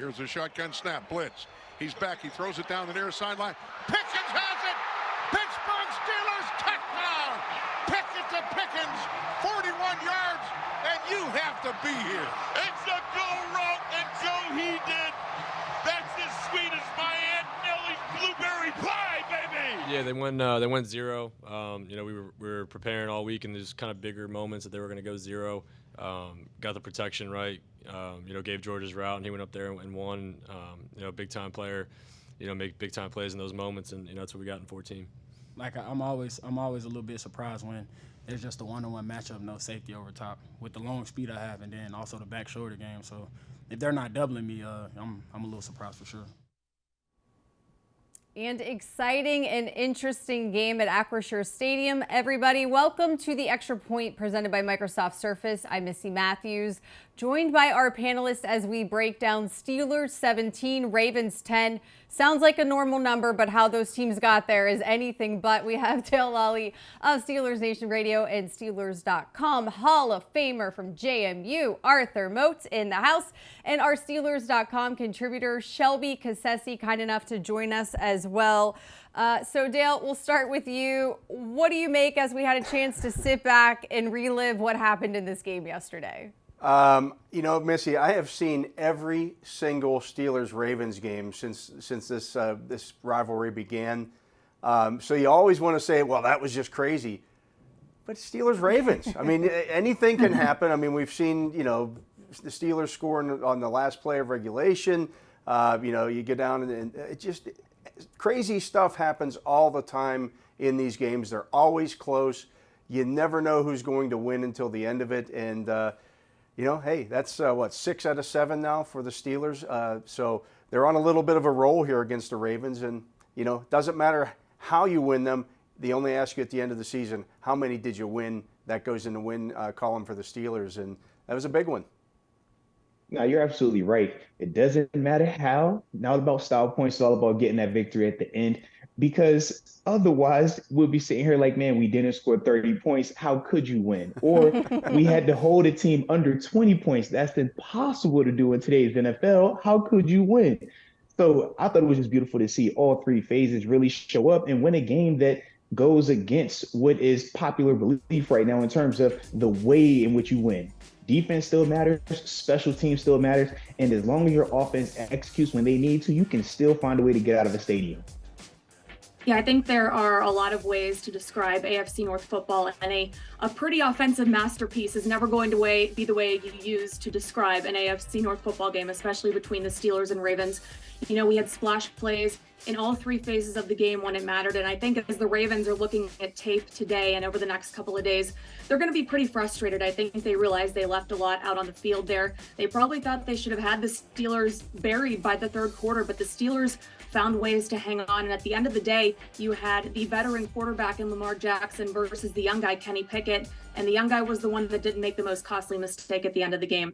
Here's a shotgun snap, blitz. He's back, he throws it down the near sideline. Pickens has it! Pittsburgh Steelers touchdown! Pickett to Pickens, 41 yards, and you have to be here. It's a go route and go he did. That's as sweet as my Aunt Nellie's blueberry pie, baby. Yeah, they went zero. We were preparing all week, and there's kind of bigger moments that they were going to go zero. Got the protection right. Gave George his route, and he went up there and won. Big time player. Make big time plays in those moments, and that's what we got in 14. Like I'm always a little bit surprised when there's just a one-on-one matchup, no safety over top, with the long speed I have, and then also the back shoulder game. So if they're not doubling me, I'm a little surprised for sure. And exciting and interesting game at Acrisure Stadium. Everybody, welcome to the Extra Point presented by Microsoft Surface. I'm Missi Matthews, joined by our panelists as we break down Steelers 17, Ravens 10. Sounds like a normal number, but how those teams got there is anything but. We have Dale Lolley of Steelers Nation Radio and Steelers.com, Hall of Famer from JMU, Arthur Moats in the house, and our Steelers.com contributor, Shelby Cassesse, kind enough to join us as well. So Dale, we'll start with you. What do you make as we had a chance to sit back and relive what happened in this game yesterday? Missi, I have seen every single Steelers-Ravens game since this rivalry began. So you always want to say, well, that was just crazy. But Steelers-Ravens, I mean, anything can happen. I mean, we've seen, the Steelers score on the last play of regulation. You get down and it just crazy stuff happens all the time in these games. They're always close. You never know who's going to win until the end of it. And, hey, that's 6 out of 7 now for the Steelers. So they're on a little bit of a roll here against the Ravens. And, it doesn't matter how you win them. They only ask you at the end of the season, how many did you win? That goes in the win column for the Steelers. And that was a big one. No, you're absolutely right. It doesn't matter how. Not about style points. It's all about getting that victory at the end. Because otherwise, we'll be sitting here like, man, we didn't score 30 points. How could you win? Or we had to hold a team under 20 points. That's impossible to do in today's NFL. How could you win? So I thought it was just beautiful to see all three phases really show up and win a game that goes against what is popular belief right now in terms of the way in which you win. Defense still matters, special teams still matters, and as long as your offense executes when they need to, you can still find a way to get out of a stadium. Yeah, I think there are a lot of ways to describe AFC North football, and a pretty offensive masterpiece is never going to be the way you use to describe an AFC North football game, especially between the Steelers and Ravens. We had splash plays in all three phases of the game when it mattered, and I think as the Ravens are looking at tape today and over the next couple of days, they're going to be pretty frustrated. I think they realize they left a lot out on the field there. They probably thought they should have had the Steelers buried by the third quarter, but the Steelers found ways to hang on. And at the end of the day, you had the veteran quarterback in Lamar Jackson versus the young guy, Kenny Pickett. And the young guy was the one that didn't make the most costly mistake at the end of the game.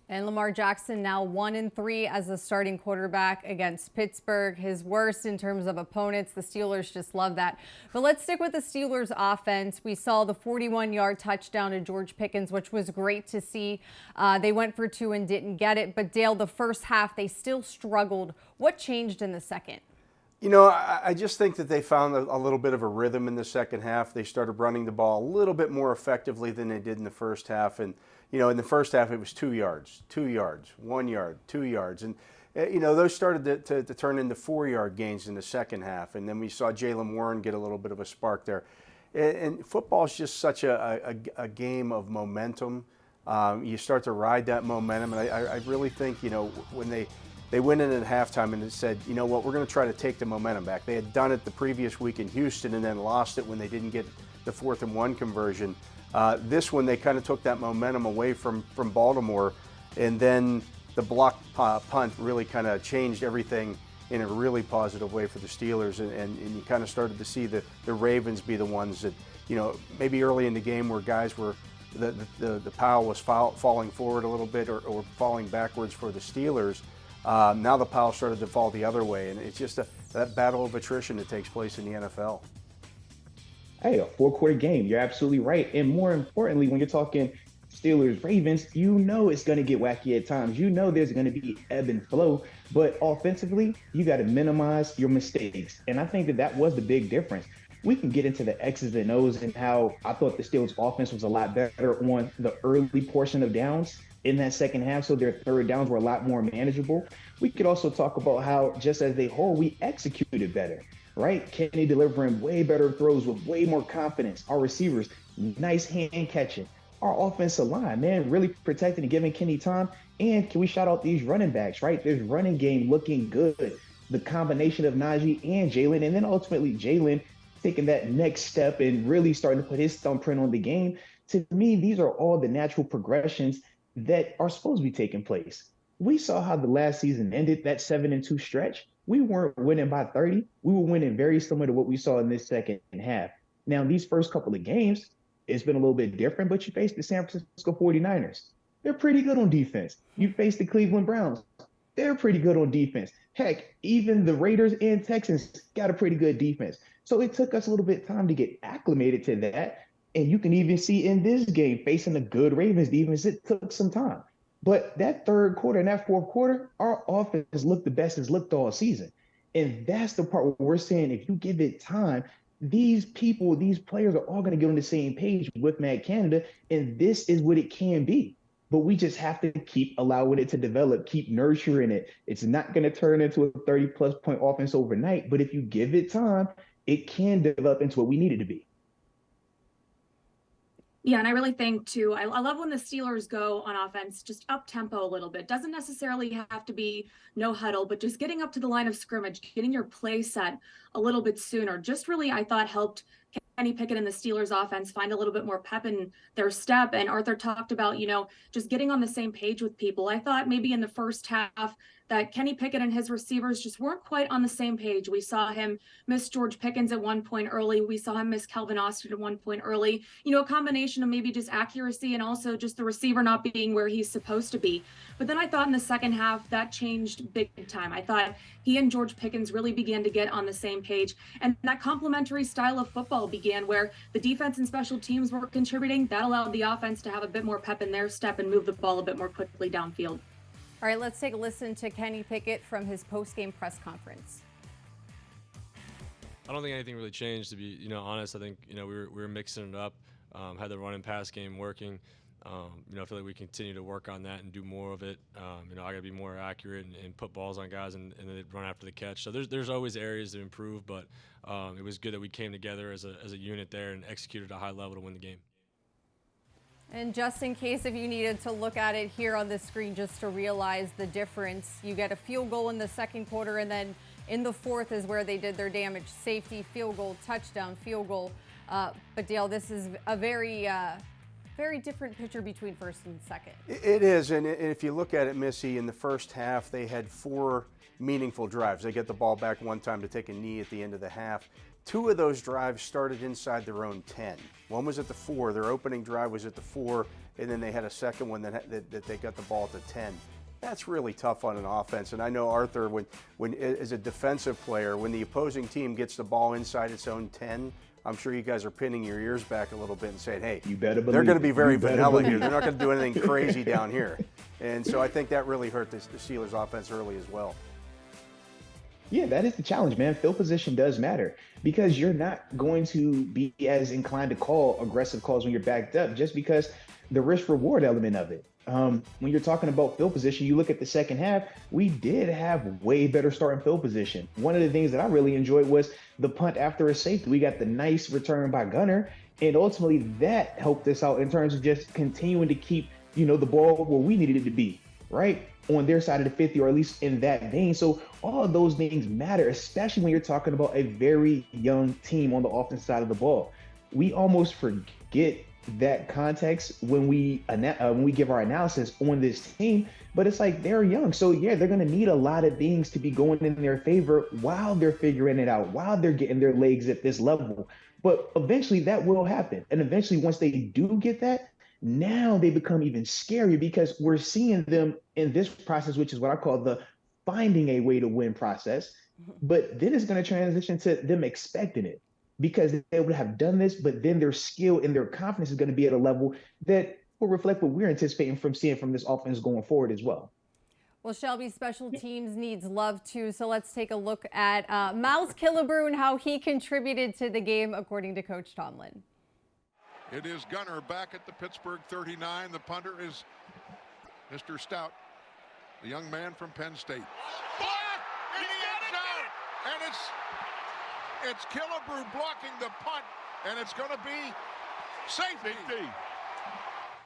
And Lamar Jackson now 1-3 as a starting quarterback against Pittsburgh. His worst in terms of opponents. The Steelers just love that. But let's stick with the Steelers offense. We saw the 41-yard touchdown to George Pickens, which was great to see. They went for 2 and didn't get it. But Dale, the first half, they still struggled. What changed in the second? I just think that they found a little bit of a rhythm in the second half. They started running the ball a little bit more effectively than they did in the first half. And, in the first half, it was 2 yards, 2 yards, 1 yard, 2 yards. And, those started to turn into 4-yard gains in the second half. And then we saw Jaylen Warren get a little bit of a spark there. And football is just such a game of momentum. You start to ride that momentum. And I really think, when they went in at halftime and it said, you know what, we're going to try to take the momentum back. They had done it the previous week in Houston and then lost it when they didn't get the 4th and 1 conversion. This one, they kind of took that momentum away from Baltimore, and then the block punt really kind of changed everything in a really positive way for the Steelers, and you kind of started to see the Ravens be the ones that, maybe early in the game where guys were, the pile was falling forward a little bit or falling backwards for the Steelers. Now the pile started to fall the other way, and it's just that battle of attrition that takes place in the NFL. Hey, a 4-quarter game. You're absolutely right. And more importantly, when you're talking Steelers, Ravens, you know it's going to get wacky at times. You know there's going to be ebb and flow, but offensively, you got to minimize your mistakes. And I think that was the big difference. We can get into the X's and O's and how I thought the Steelers offense was a lot better on the early portion of downs in that second half, so their third downs were a lot more manageable. We could also talk about how, just as a whole, we executed better, right? Kenny delivering way better throws with way more confidence. Our receivers, nice hand catching. Our offensive line, man, really protecting and giving Kenny time. And can we shout out these running backs, right? This running game looking good. The combination of Najee and Jalen, and then ultimately Jalen taking that next step and really starting to put his thumbprint on the game. To me, these are all the natural progressions that are supposed to be taking place. We saw how the last season ended, that 7-2 stretch. We weren't winning by 30. We were winning very similar to what we saw in this second half. Now, these first couple of games, it's been a little bit different, but you faced the San Francisco 49ers. They're pretty good on defense. You faced the Cleveland Browns. They're pretty good on defense. Heck, even the Raiders and Texans got a pretty good defense. So it took us a little bit of time to get acclimated to that. And you can even see in this game, facing a good Ravens defense, it took some time. But that third quarter and that fourth quarter, our offense looked the best it's looked all season. And that's the part where we're saying if you give it time, these people, these players are all going to get on the same page with Matt Canada, and this is what it can be. But we just have to keep allowing it to develop, keep nurturing it. It's not going to turn into a 30-plus point offense overnight, but if you give it time, it can develop into what we need it to be. Yeah, and I really think too, I love when the Steelers go on offense, just up tempo a little bit. Doesn't necessarily have to be no huddle, but just getting up to the line of scrimmage, getting your play set a little bit sooner, just really, I thought, helped Kenny Pickett and the Steelers offense find a little bit more pep in their step. And Arthur talked about, just getting on the same page with people. I thought maybe in the first half that Kenny Pickett and his receivers just weren't quite on the same page. We saw him miss George Pickens at one point early. We saw him miss Calvin Austin at one point early. A combination of maybe just accuracy and also just the receiver not being where he's supposed to be. But then I thought in the second half that changed big time. I thought he and George Pickens really began to get on the same page. And that complementary style of football began where the defense and special teams were contributing. That allowed the offense to have a bit more pep in their step and move the ball a bit more quickly downfield. All right, let's take a listen to Kenny Pickett from his post-game press conference. I don't think anything really changed, to be honest. I think we were mixing it up, had the run and pass game working. I feel like we continue to work on that and do more of it. I got to be more accurate and put balls on guys and then run after the catch. So there's always areas to improve, but it was good that we came together as a unit there and executed at a high level to win the game. And just in case if you needed to look at it here on the screen just to realize the difference, you get a field goal in the second quarter, and then in the fourth is where they did their damage. Safety, field goal, touchdown, field goal. But Dale, this is a very different picture between first and second. It is, and if you look at it, Missy, in the first half, they had 4 meaningful drives. They get the ball back one time to take a knee at the end of the half. 2 of those drives started inside their own 10. One was at the 4. Their opening drive was at the 4, and then they had a second one that they got the ball at the 10. That's really tough on an offense. And I know, Arthur, when as a defensive player, when the opposing team gets the ball inside its own 10, I'm sure you guys are pinning your ears back a little bit and saying, hey, you better believe they're going to be very you vanilla here. They're not going to do anything crazy down here. And so I think that really hurt the Steelers offense early as well. Yeah, that is the challenge, man. Field position does matter because you're not going to be as inclined to call aggressive calls when you're backed up just because the risk reward element of it. When you're talking about field position, you look at the second half, we did have way better starting field position. One of the things that I really enjoyed was the punt after a safety. We got the nice return by Gunner, and ultimately that helped us out in terms of just continuing to keep, the ball where we needed it to be, right? On their side of the 50, or at least in that vein. So all of those things matter, especially when you're talking about a very young team on the offensive side of the ball. We almost forget that context when we give our analysis on this team, but it's like they're young. So yeah, they're going to need a lot of things to be going in their favor while they're figuring it out, while they're getting their legs at this level. But eventually that will happen. And eventually once they do get that, now they become even scarier because we're seeing them in this process, which is what I call the finding a way to win process. But then it's going to transition to them expecting it because they would have done this, but then their skill and their confidence is going to be at a level that will reflect what we're anticipating from seeing from this offense going forward as well. Well, Shelby, special teams needs love too. So let's take a look at Miles Killebrew and how he contributed to the game, according to Coach Tomlin. It is Gunner back at the Pittsburgh 39. The punter is Mr. Stout, the young man from Penn State. Blocked in the end zone, and it's Killebrew blocking the punt, and it's going to be safety.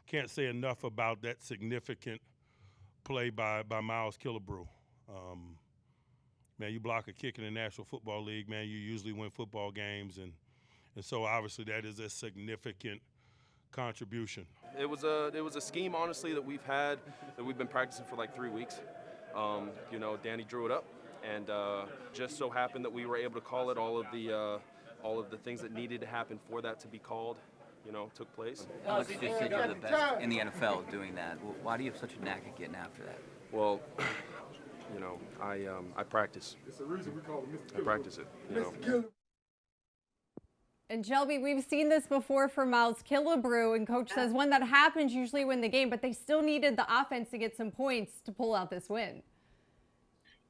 Can't say enough about that significant play by Miles Killebrew. Man, you block a kick in the National Football League, man, you usually win football games, and so obviously that is a significant contribution. It was a scheme, honestly, that we've been practicing for like 3 weeks. You know, Danny drew it up, and just so happened that we were able to call it. All of the things that needed to happen for that to be called, you know, took place. Alex just said you're the best in the NFL doing that. Why do you have such a knack at getting after that? Well, you know, I practice. It's the reason we call it Mr. I practice it, you know. And Shelby, we've seen this before for Miles Killebrew, and Coach says when that happens, usually win the game, but they still needed the offense to get some points to pull out this win.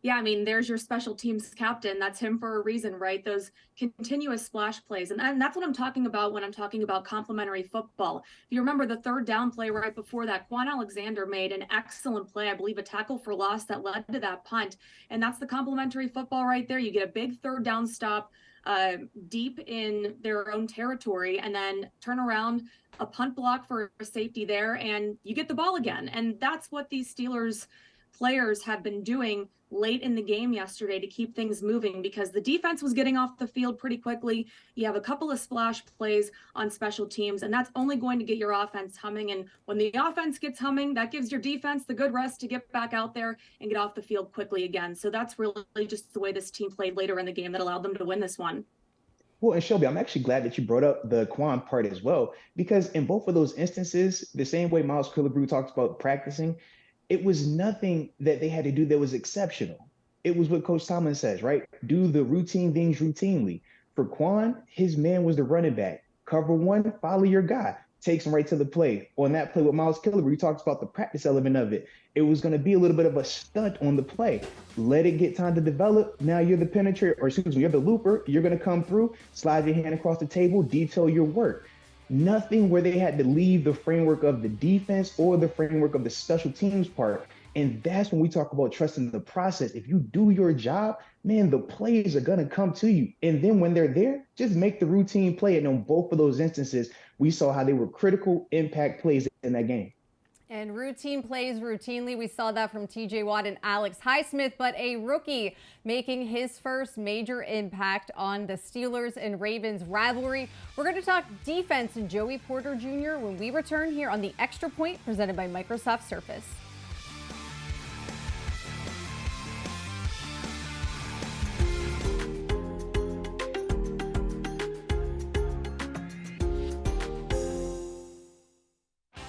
Yeah, I mean, there's your special teams captain. That's him for a reason, right? Those continuous splash plays. And that's what I'm talking about when I'm talking about complementary football. If you remember the third down play right before that, Quan Alexander made an excellent play, I believe a tackle for loss that led to that punt. And that's the complementary football right there. You get a big third down stop deep in their own territory, and then turn around, a punt block for a safety there, and you get the ball again. And that's what these Steelers players have been doing late in the game yesterday to keep things moving, because the defense was getting off the field pretty quickly. You have a couple of splash plays on special teams, and that's only going to get your offense humming. And when the offense gets humming, that gives your defense the good rest to get back out there and get off the field quickly again. So that's really just the way this team played later in the game that allowed them to win this one. Well, and Shelby, I'm actually glad that you brought up the Quan part as well, because in both of those instances, the same way Miles Killebrew talks about practicing, it was nothing that they had to do that was exceptional. It was what Coach Tomlin says, right? Do the routine things routinely. For Quan, his man was the running back. Cover one, follow your guy. Takes him right to the play. On that play with Miles Killebrew, he talks about the practice element of it. It was going to be a little bit of a stunt on the play. Let it get time to develop. Now you're the penetrator, or excuse me, you're the looper. You're going to come through, slide your hand across the table, detail your work. Nothing where they had to leave the framework of the defense or the framework of the special teams part. And that's when we talk about trusting the process. If you do your job, man, the plays are going to come to you. And then when they're there, just make the routine play. And on both of those instances, we saw how they were critical impact plays in that game. And routine plays routinely. We saw that from TJ Watt and Alex Highsmith, but a rookie making his first major impact on the Steelers and Ravens rivalry. We're going to talk defense and Joey Porter Jr. when we return here on the Extra Point presented by Microsoft Surface.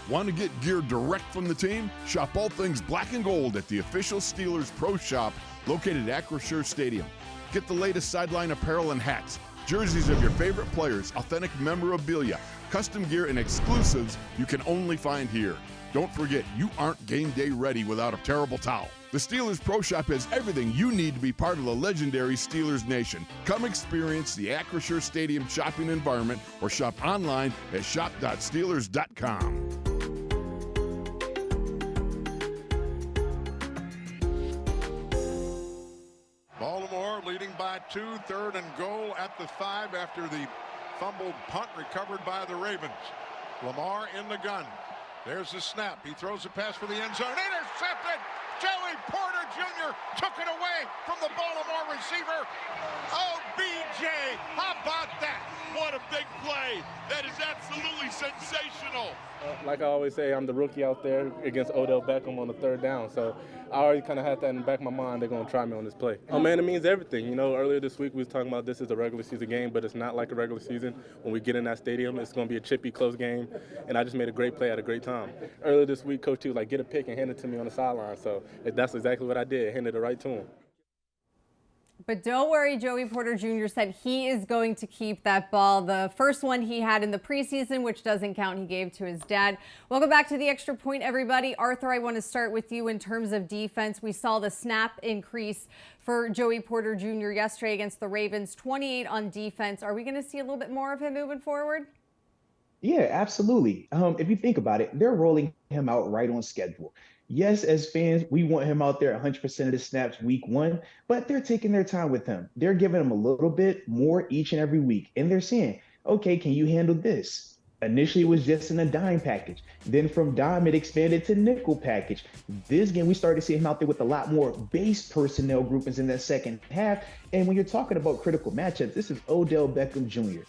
Want to get gear direct from the team? Shop all things black and gold at the official Steelers Pro Shop located at Acrisure Stadium. Get the latest sideline apparel and hats, jerseys of your favorite players, authentic memorabilia, custom gear, and exclusives you can only find here. Don't forget, you aren't game day ready without a terrible towel. The Steelers Pro Shop has everything you need to be part of the legendary Steelers Nation. Come experience the Acrisure Stadium shopping environment or shop online at shop.steelers.com. Baltimore leading by 2, 3rd and goal at the 5 after the fumbled punt recovered by the Ravens. Lamar in the gun. There's the snap. He throws a pass for the end zone. Intercepted. Joey Porter Jr. took it away from the Baltimore receiver. Oh, BJ, how about that? What a big play. That is absolutely sensational. Like I always say, I'm the rookie out there against Odell Beckham on the 3rd down. So I already kind of had that in the back of my mind. They're going to try me on this play. Oh, man, it means everything. You know, earlier this week we was talking about this is a regular season game, but it's not like a regular season. When we get in that stadium, it's going to be a chippy, close game. And I just made a great play at a great time. Earlier this week, Coach T was like, get a pick and hand it to me on the sideline. So that's exactly what I did. Handed it right to him. But don't worry, Joey Porter Jr. said he is going to keep that ball. The first one he had in the preseason, which doesn't count, he gave to his dad. Welcome back to the Extra Point, everybody. Arthur, I want to start with you in terms of defense. We saw the snap increase for Joey Porter Jr. yesterday against the Ravens, 28 on defense. Are we going to see a little bit more of him moving forward? Yeah, absolutely. If you think about it, they're rolling him out right on schedule. Yes, as fans, we want him out there 100% of the snaps week 1, but they're taking their time with him. They're giving him a little bit more each and every week. And they're saying, okay, can you handle this? Initially, it was just in a dime package. Then from dime, it expanded to nickel package. This game, we started to see him out there with a lot more base personnel groupings in that second half. And when you're talking about critical matchups, this is Odell Beckham Jr.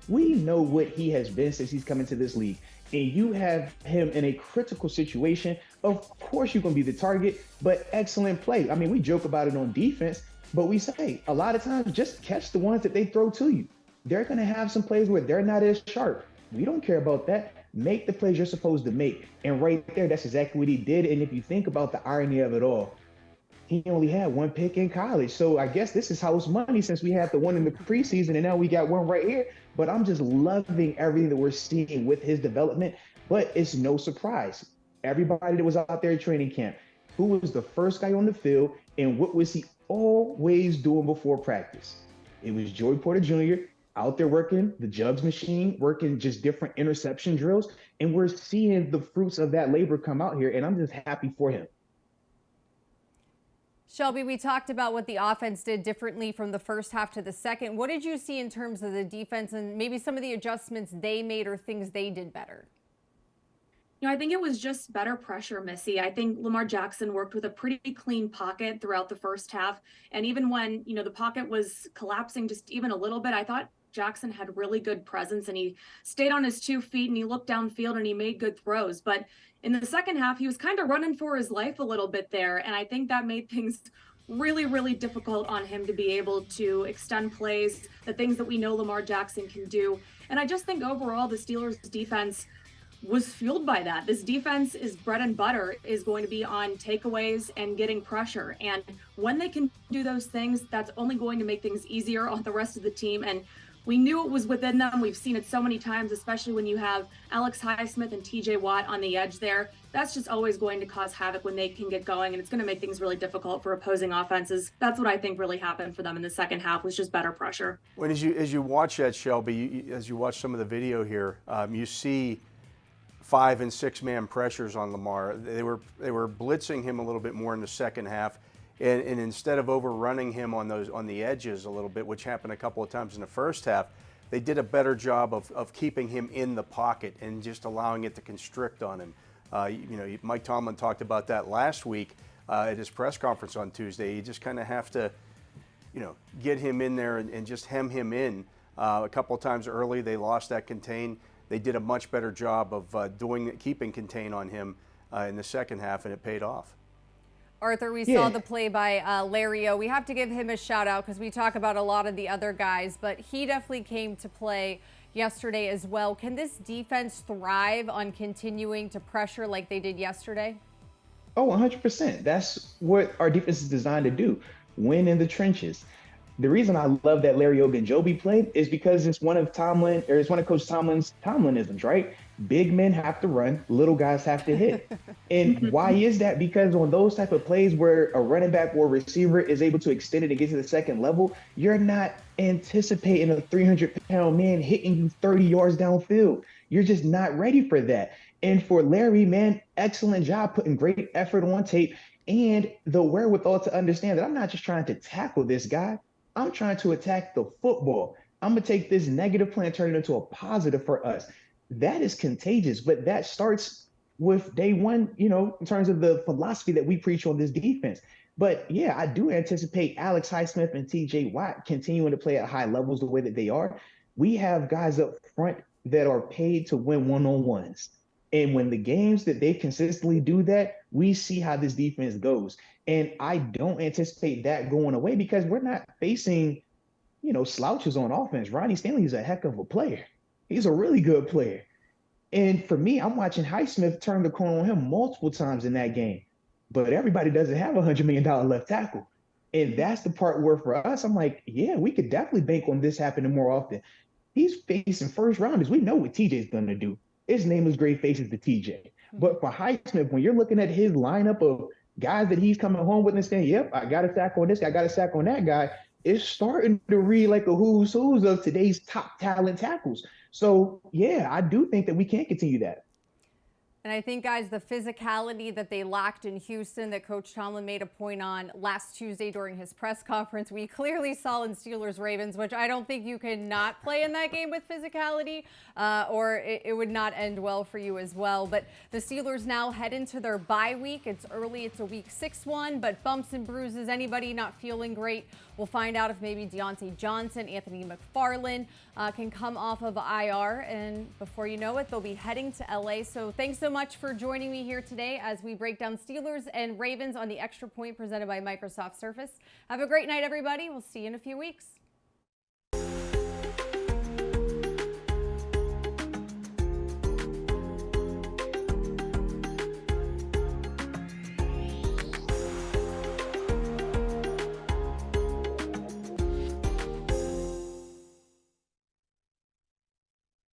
We know what he has been since he's come into this league. And you have him in a critical situation. Of course, you're going to be the target, but excellent play. I mean, we joke about it on defense, but we say a lot of times just catch the ones that they throw to you. They're going to have some plays where they're not as sharp. We don't care about that. Make the plays you're supposed to make. And right there, that's exactly what he did. And if you think about the irony of it all, he only had 1 pick in college. So I guess this is house money since we had the one in the preseason and now we got one right here. But I'm just loving everything that we're seeing with his development. But it's no surprise. Everybody that was out there at training camp, who was the first guy on the field and what was he always doing before practice? It was Joey Porter Jr. out there working the jugs machine, working just different interception drills. And we're seeing the fruits of that labor come out here. And I'm just happy for him. Shelby, we talked about what the offense did differently from the first half to the second. What did you see in terms of the defense and maybe some of the adjustments they made or things they did better? I think it was just better pressure, Missy. I think Lamar Jackson worked with a pretty clean pocket throughout the first half. And even when, the pocket was collapsing just even a little bit, I thought Jackson had really good presence and he stayed on his 2 feet and he looked downfield and he made good throws. But in the second half, he was kind of running for his life a little bit there. And I think that made things really, really difficult on him to be able to extend plays, the things that we know Lamar Jackson can do. And I just think overall the Steelers defense was fueled by that. This defense is bread and butter is going to be on takeaways and getting pressure. And when they can do those things, that's only going to make things easier on the rest of the team. And we knew it was within them. We've seen it so many times, especially when you have Alex Highsmith and TJ Watt on the edge there. That's just always going to cause havoc when they can get going, and it's going to make things really difficult for opposing offenses. That's what I think really happened for them in the second half was just better pressure. When as you watch that, Shelby, as you watch some of the video here, you see 5- and 6-man pressures on Lamar. They were blitzing him a little bit more in the second half. And instead of overrunning him on the edges a little bit, which happened a couple of times in the first half, they did a better job of keeping him in the pocket and just allowing it to constrict on him. Mike Tomlin talked about that last week at his press conference on Tuesday. You just kind of have to, get him in there and just hem him in. A couple of times early, they lost that contain. They did a much better job of keeping contain on him in the second half, and it paid off. Arthur, we saw the play by Larry O. We have to give him a shout out because we talk about a lot of the other guys, but he definitely came to play yesterday as well. Can this defense thrive on continuing to pressure like they did yesterday? Oh, 100%. That's what our defense is designed to do, win in the trenches. The reason I love that Larry Ogunjobi played is because it's one of Coach Tomlin's Tomlinisms, right? Big men have to run, little guys have to hit. And why is that? Because on those type of plays where a running back or receiver is able to extend it and get to the second level, you're not anticipating a 300-pound man hitting you 30 yards downfield. You're just not ready for that. And for Larry, man, excellent job putting great effort on tape and the wherewithal to understand that I'm not just trying to tackle this guy. I'm trying to attack the football. I'm going to take this negative play and turn it into a positive for us. That is contagious, but that starts with day one, in terms of the philosophy that we preach on this defense. But yeah, I do anticipate Alex Highsmith and TJ Watt continuing to play at high levels the way that they are. We have guys up front that are paid to win one-on-ones. And when the games that they consistently do that, we see how this defense goes. And I don't anticipate that going away because we're not facing, slouches on offense. Ronnie Stanley is a heck of a player. He's a really good player. And for me, I'm watching Highsmith turn the corner on him multiple times in that game. But everybody doesn't have $100 million left tackle. And that's the part where for us, I'm like, yeah, we could definitely bank on this happening more often. He's facing first rounders. We know what TJ's going to do. His name is great faces to TJ. But for Highsmith, when you're looking at his lineup of guys that he's coming home with and saying, yep, I got a sack on this guy, I got a sack on that guy, it's starting to read like a who's of today's top talent tackles. So, yeah, I do think that we can continue that. And I think, guys, the physicality that they lacked in Houston that Coach Tomlin made a point on last Tuesday during his press conference, we clearly saw in Steelers-Ravens, which I don't think you can not play in that game with physicality, or it would not end well for you as well. But the Steelers now head into their bye week. It's early. It's a week 6 one, but bumps and bruises, anybody not feeling great, we'll find out if maybe Deontay Johnson, Anthony McFarland can come off of IR. And before you know it, they'll be heading to LA. So thanks so much for joining me here today as we break down Steelers and Ravens on the Extra Point presented by Microsoft Surface. Have a great night, everybody. We'll see you in a few weeks.